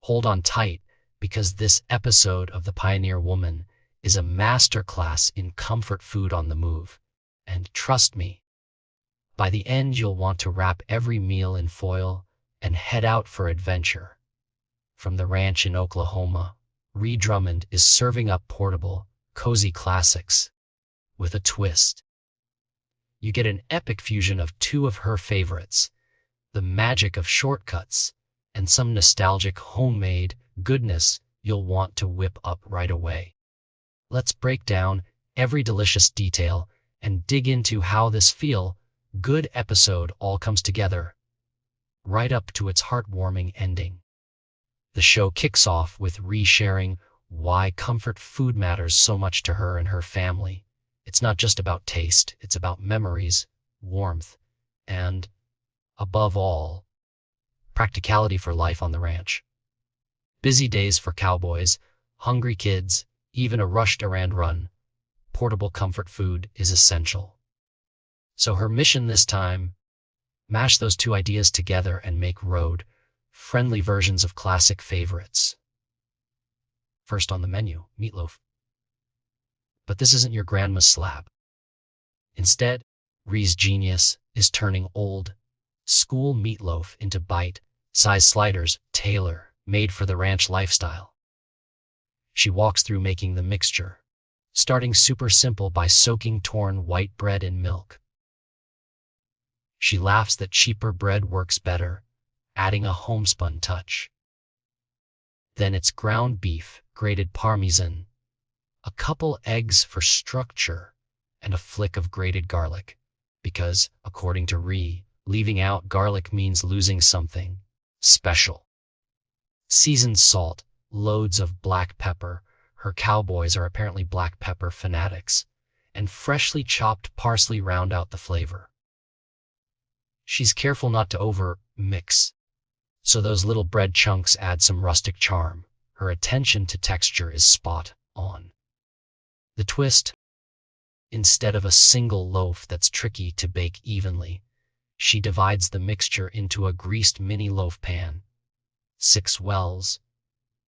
Hold on tight, because this episode of The Pioneer Woman is a masterclass in comfort food on the move. And trust me, by the end you'll want to wrap every meal in foil and head out for adventure. From the ranch in Oklahoma, Ree Drummond is serving up portable, cozy classics with a twist. You get an epic fusion of two of her favorites, the magic of shortcuts and some nostalgic homemade goodness you'll want to whip up right away. Let's break down every delicious detail and dig into how this feel-good episode all comes together, right up to its heartwarming ending. The show kicks off with Ree sharing why comfort food matters so much to her and her family. It's not just about taste, it's about memories, warmth, and, above all, practicality for life on the ranch. Busy days for cowboys, hungry kids, even a rushed errand run, portable comfort food is essential. So her mission this time, mash those two ideas together and make road-friendly versions of classic favorites. First on the menu, meatloaf. But this isn't your grandma's slab. Instead, Ree's genius is turning old school meatloaf into bite-sized sliders tailor-made for the ranch lifestyle. She walks through making the mixture, starting super simple by soaking torn white bread in milk. She laughs that cheaper bread works better, adding a homespun touch. Then it's ground beef, grated Parmesan, a couple eggs for structure, and a flick of grated garlic, because, according to Ree, leaving out garlic means losing something special. Seasoned salt, loads of black pepper, her cowboys are apparently black pepper fanatics, and freshly chopped parsley round out the flavor. She's careful not to over-mix, so those little bread chunks add some rustic charm. Her attention to texture is spot on. The twist, instead of a single loaf that's tricky to bake evenly, she divides the mixture into a greased mini loaf pan, 6 wells,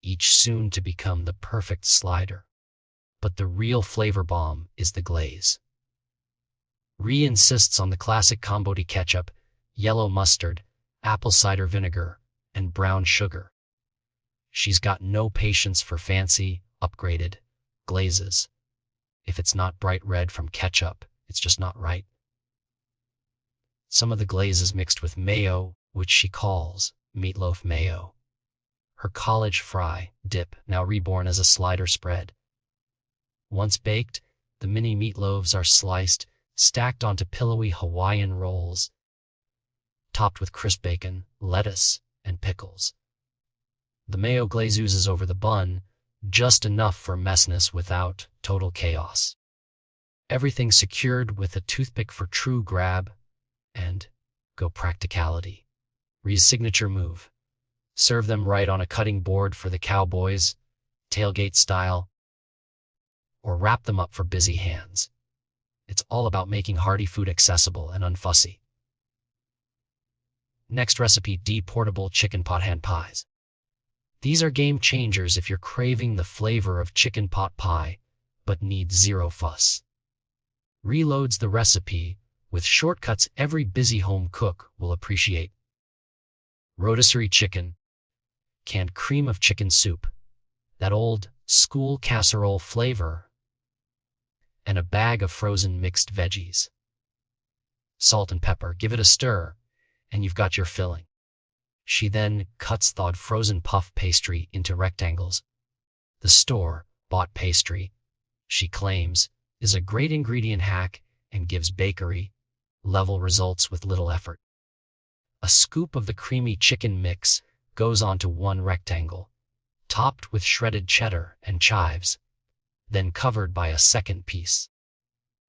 each soon to become the perfect slider. But the real flavor bomb is the glaze. Ree insists on the classic Cambodia ketchup, yellow mustard, apple cider vinegar, and brown sugar. She's got no patience for fancy, upgraded glazes. If it's not bright red from ketchup, it's just not right. Some of the glaze is mixed with mayo, which she calls meatloaf mayo. Her college fry dip, now reborn as a slider spread. Once baked, the mini meatloaves are sliced, stacked onto pillowy Hawaiian rolls, topped with crisp bacon, lettuce, and pickles. The mayo glaze oozes over the bun, just enough for messiness without total chaos. Everything secured with a toothpick for true grab and go practicality. Ree's signature move. Serve them right on a cutting board for the cowboys, tailgate style, or wrap them up for busy hands. It's all about making hearty food accessible and unfussy. Next recipe, portable chicken pot hand pies. These are game changers if you're craving the flavor of chicken pot pie, but need zero fuss. Reloads the recipe with shortcuts every busy home cook will appreciate. Rotisserie chicken, canned cream of chicken soup, that old school casserole flavor, and a bag of frozen mixed veggies. Salt and pepper, give it a stir, and you've got your filling. She then cuts thawed frozen puff pastry into rectangles. The store-bought pastry, she claims, is a great ingredient hack and gives bakery-level results with little effort. A scoop of the creamy chicken mix goes onto one rectangle, topped with shredded cheddar and chives, then covered by a second piece.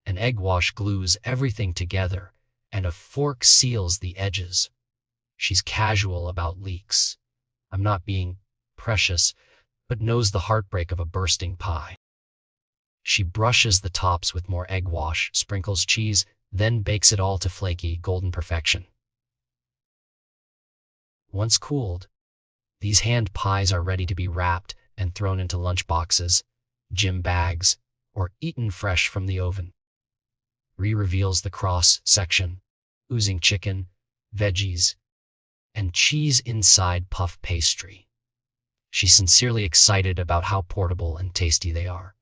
An egg wash glues everything together, and a fork seals the edges. She's casual about leaks. I'm not being precious, but knows the heartbreak of a bursting pie. She brushes the tops with more egg wash, sprinkles cheese, then bakes it all to flaky, golden perfection. Once cooled, These hand pies are ready to be wrapped and thrown into lunch boxes, gym bags, or eaten fresh from the oven. Ree reveals the cross section, oozing chicken, veggies, and cheese inside puff pastry. She's sincerely excited about how portable and tasty they are.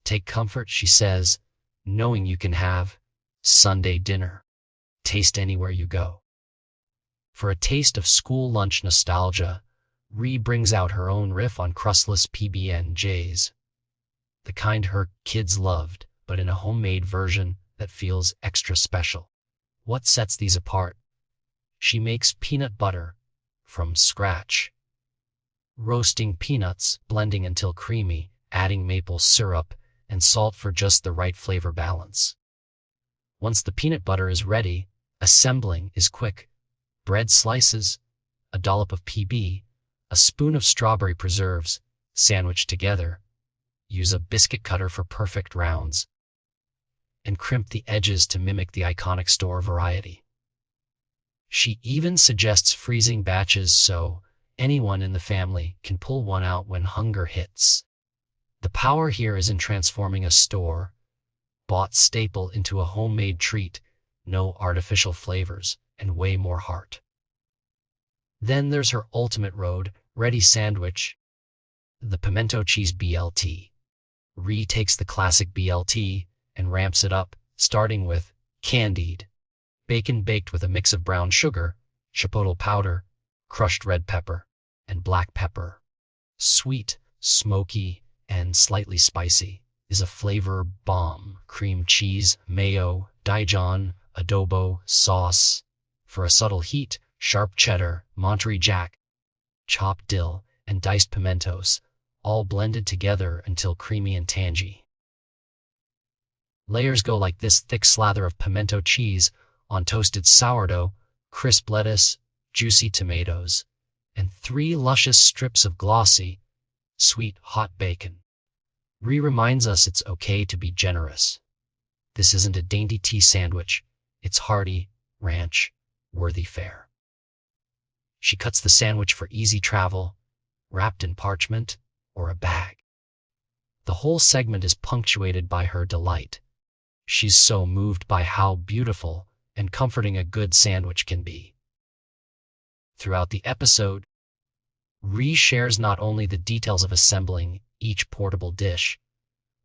Take comfort, she says, knowing you can have Sunday dinner. Taste anywhere you go. For a taste of school lunch nostalgia, Ree brings out her own riff on crustless PB&Js, the kind her kids loved, but in a homemade version that feels extra special. What sets these apart? She makes peanut butter from scratch, roasting peanuts, blending until creamy, adding maple syrup and salt for just the right flavor balance. Once the peanut butter is ready, assembling is quick. Bread slices, a dollop of PB, a spoon of strawberry preserves, sandwiched together. Use a biscuit cutter for perfect rounds, and crimp the edges to mimic the iconic store variety. She even suggests freezing batches so anyone in the family can pull one out when hunger hits. The power here is in transforming a store-bought staple into a homemade treat, no artificial flavors, and way more heart. Then there's her ultimate road-ready sandwich, the pimento cheese BLT. Ree takes the classic BLT and ramps it up, starting with candied bacon baked with a mix of brown sugar, chipotle powder, crushed red pepper, and black pepper. Sweet, smoky, and slightly spicy is a flavor bomb. Cream cheese, mayo, Dijon, adobo, sauce. For a subtle heat, sharp cheddar, Monterey Jack, chopped dill, and diced pimentos, all blended together until creamy and tangy. Layers go like this: thick slather of pimento cheese on toasted sourdough, crisp lettuce, juicy tomatoes, and 3 luscious strips of glossy, sweet, hot bacon. Ree reminds us it's okay to be generous. This isn't a dainty tea sandwich, it's hearty, ranch-worthy fare. She cuts the sandwich for easy travel, wrapped in parchment or a bag. The whole segment is punctuated by her delight. She's so moved by how beautiful and comforting a good sandwich can be. Throughout the episode, Ree shares not only the details of assembling each portable dish,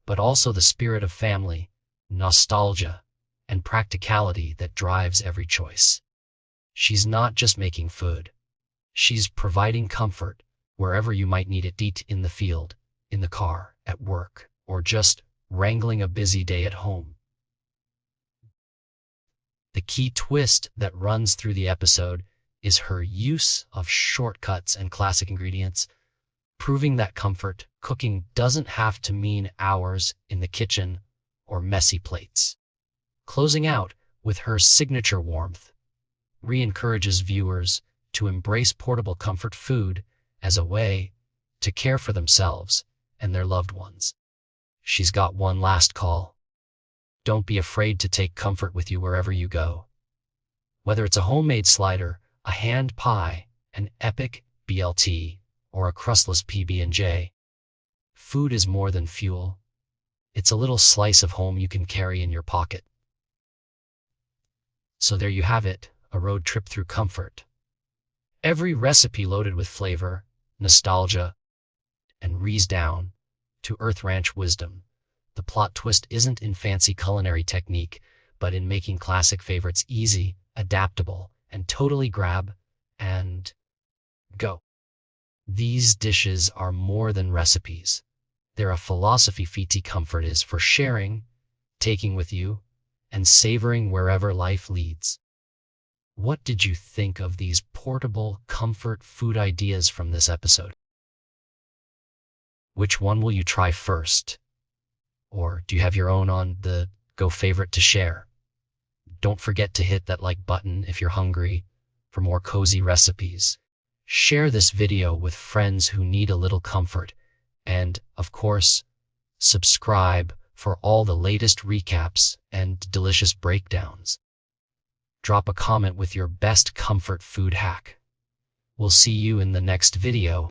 but also the spirit of family, nostalgia, and practicality that drives every choice. She's not just making food. She's providing comfort wherever you might need it, in the field, in the car, at work, or just wrangling a busy day at home. The key twist that runs through the episode is her use of shortcuts and classic ingredients, proving that comfort cooking doesn't have to mean hours in the kitchen or messy plates. Closing out with her signature warmth, Ree encourages viewers to embrace portable comfort food as a way to care for themselves and their loved ones. She's got one last call. Don't be afraid to take comfort with you wherever you go. Whether it's a homemade slider, a hand pie, an epic BLT, or a crustless PB&J, food is more than fuel. It's a little slice of home you can carry in your pocket. So there you have it, a road trip through comfort. Every recipe loaded with flavor, nostalgia, and Ree's down to earth ranch wisdom. The plot twist isn't in fancy culinary technique, but in making classic favorites easy, adaptable, and totally grab and go. These dishes are more than recipes. They're a philosophy. FT comfort is for sharing, taking with you, and savoring wherever life leads. What did you think of these portable comfort food ideas from this episode? Which one will you try first? Or do you have your own on the go favorite to share? Don't forget to hit that like button if you're hungry for more cozy recipes. Share this video with friends who need a little comfort. And, of course, subscribe for all the latest recaps and delicious breakdowns. Drop a comment with your best comfort food hack. We'll see you in the next video.